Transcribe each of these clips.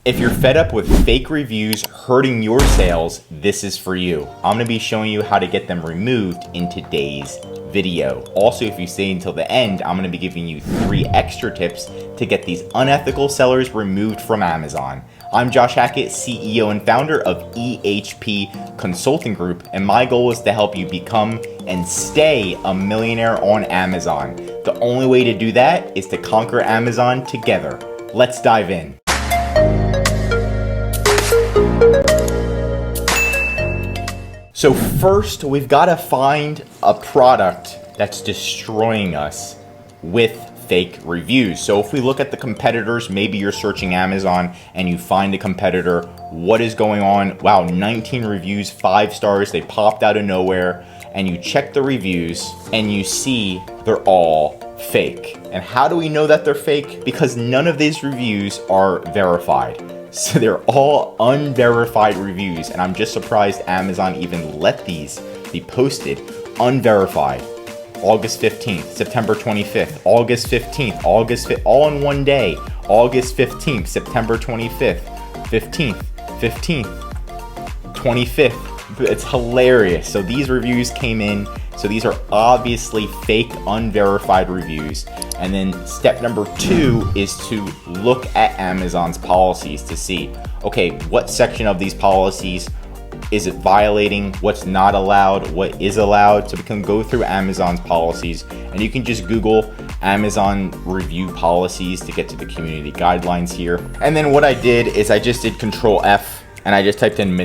If you're fed up with fake reviews hurting your sales, this is for you. I'm gonna be showing you how to get them removed in today's video. Also, if you stay until the end, I'm gonna be giving you 3 extra tips to get these unethical sellers removed from Amazon. I'm Josh Hackett, CEO and founder of EHP Consulting Group, and my goal is to help you become and stay a millionaire on Amazon. The only way to do that is to conquer Amazon together. Let's dive in. So first, we've got to find a product that's destroying us with fake reviews. So if we look at the competitors, maybe you're searching Amazon and you find a competitor, what is going on? Wow, 19 reviews, 5 stars, they popped out of nowhere, and you check the reviews and you see they're all fake. And how do we know that they're fake? Because none of these reviews are verified. So they're all unverified reviews, and I'm just surprised Amazon even let these be posted unverified. August 15th, September 25th, August 15th, August 5th, all in one day. August 15th, September 25th, 15th, 25th. It's hilarious. So these reviews came in. So these are obviously fake, unverified reviews. And then step number 2 is to look at Amazon's policies to see, okay, what section of these policies is it violating, what's not allowed, what is allowed. So we can go through Amazon's policies, and you can just Google Amazon review policies to get to the community guidelines here. And then what I did is I just did Control F and I just typed in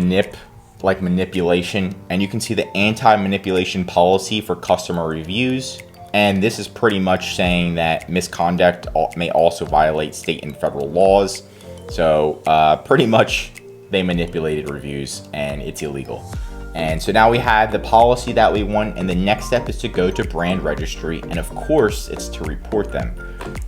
like manipulation, and you can see the anti-manipulation policy for customer reviews. And this is pretty much saying that misconduct may also violate state and federal laws. So pretty much they manipulated reviews and it's illegal. And so now we have the policy that we want, and the next step is to go to Brand Registry, and of course it's to report them.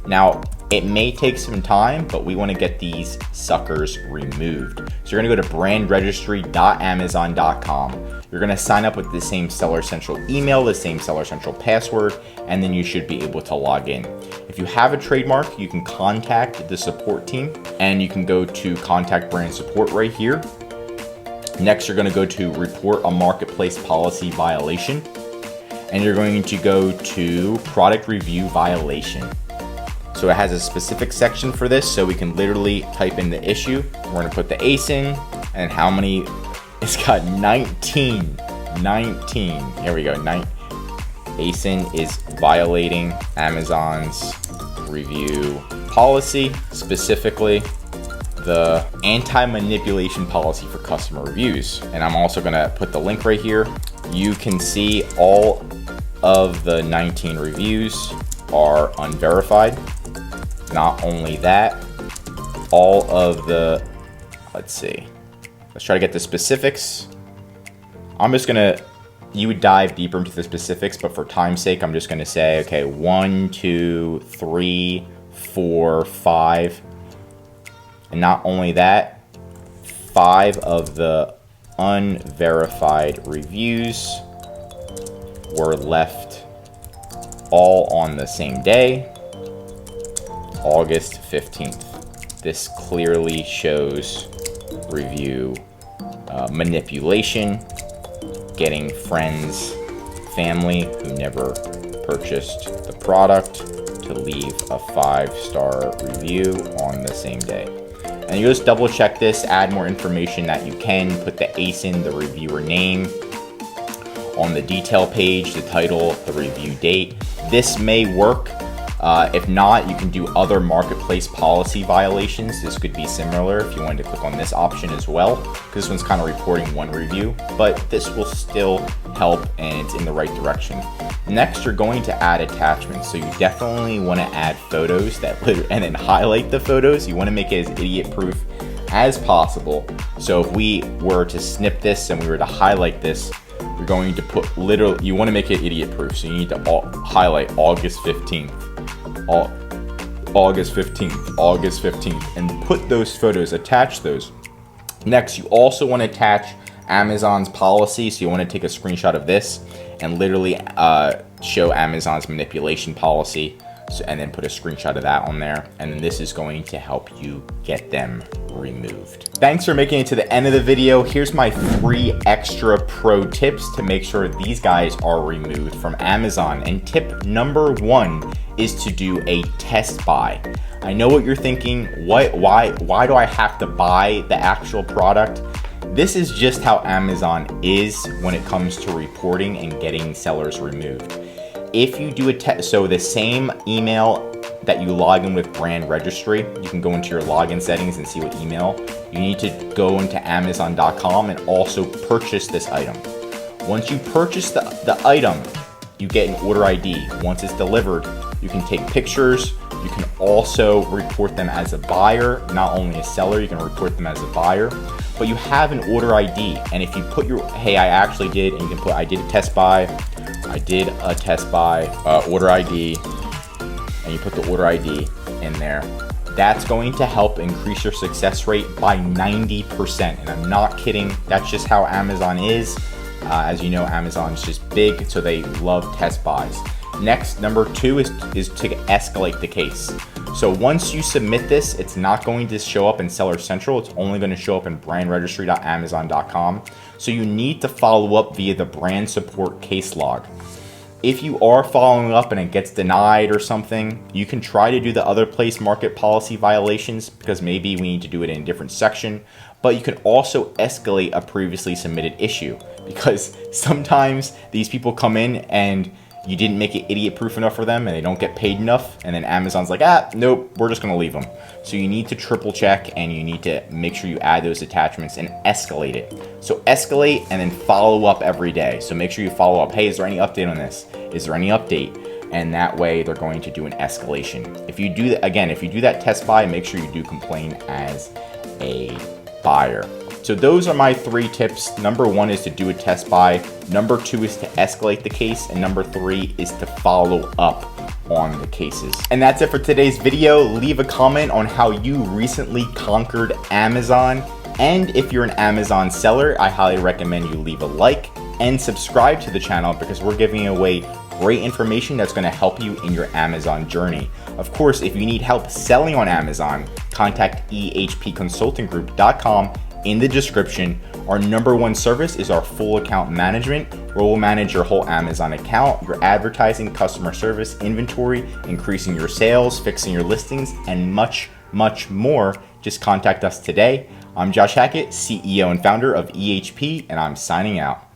Now it may take some time, but we want to get these suckers removed. So you're going to go to brandregistry.amazon.com. You're going to sign up with the same Seller Central email, the same Seller Central password, and then you should be able to log in. If you have a trademark, you can contact the support team, and you can go to contact brand support right here. Next, you're going to go to report a marketplace policy violation, and you're going to go to product review violation. So it has a specific section for this, so we can literally type in the issue. We're going to put the ASIN and how many. It's got 19. Here we go. ASIN is violating Amazon's review policy, specifically the anti-manipulation policy for customer reviews. And I'm also going to put the link right here. You can see all of the 19 reviews are unverified. Not only that, all of the, let's try to get the specifics. You would dive deeper into the specifics, but for time's sake, I'm just gonna say, okay, 1, 2, 3, 4, 5. And not only that, 5 of the unverified reviews were left all on the same day, August 15th. This clearly shows review manipulation, getting friends, family who never purchased the product to leave a 5-star review on the same day. And you just double check this, add more information that you can, put the ASIN, the reviewer name, on the detail page, the title, the review date. This may work. If not, you can do other marketplace policy violations. This could be similar if you wanted to click on this option as well, because this one's kind of reporting one review, but this will still help and it's in the right direction. Next, you're going to add attachments. So you definitely want to add photos and then highlight the photos. You want to make it as idiot proof as possible. So if we were to snip this and we were to highlight this, you're going to put you want to make it idiot proof. So you need to highlight August 15th. August 15th, and put those photos, attach those. Next, you also want to attach Amazon's policy. So you want to take a screenshot of this and literally show Amazon's manipulation policy So, and then put a screenshot of that on there. And then this is going to help you get them removed. Thanks for making it to the end of the video. Here's my 3 extra pro tips to make sure these guys are removed from Amazon. And tip number 1 is to do a test buy. I know what you're thinking. Why do I have to buy the actual product? This is just how Amazon is when it comes to reporting and getting sellers removed. If you do a test, so the same email that you log in with Brand Registry, you can go into your login settings and see what email. You need to go into Amazon.com and also purchase this item. Once you purchase the item, you get an order ID. Once it's delivered, you can take pictures. You can also report them as a buyer, not only a seller, you can report them as a buyer. But you have an order ID, and if you put your, hey, I actually did, and you can put, I did a test buy, order ID, and you put the order ID in there. That's going to help increase your success rate by 90%, and I'm not kidding. That's just how Amazon is. As you know, Amazon's just big, so they love test buys. Next, number 2 is to escalate the case. So once you submit this, it's not going to show up in Seller Central. It's only going to show up in brandregistry.amazon.com. So you need to follow up via the brand support case log. If you are following up and it gets denied or something, you can try to do the other place market policy violations, because maybe we need to do it in a different section. But you can also escalate a previously submitted issue, because sometimes these people come in and you didn't make it idiot proof enough for them and they don't get paid enough, and then Amazon's like, nope, we're just gonna leave them. So you need to triple check, and you need to make sure you add those attachments and escalate it. So escalate and then follow up every day. So make sure you follow up. Hey, is there any update on this? Is there any update? And that way they're going to do an escalation. If you do that, again, if you do that test buy, make sure you do complain as a buyer. So those are my 3 tips. Number 1 is to do a test buy. Number 2 is to escalate the case. And number 3 is to follow up on the cases. And that's it for today's video. Leave a comment on how you recently conquered Amazon. And if you're an Amazon seller, I highly recommend you leave a like and subscribe to the channel, because we're giving away great information that's going to help you in your Amazon journey. Of course, if you need help selling on Amazon, contact ehpconsultinggroup.com. In the description. Our number 1 service is our full account management, where we'll manage your whole Amazon account, your advertising, customer service, inventory, increasing your sales, fixing your listings, and much, much more. Just contact us today. I'm Josh Hackett, CEO and founder of EHP, and I'm signing out.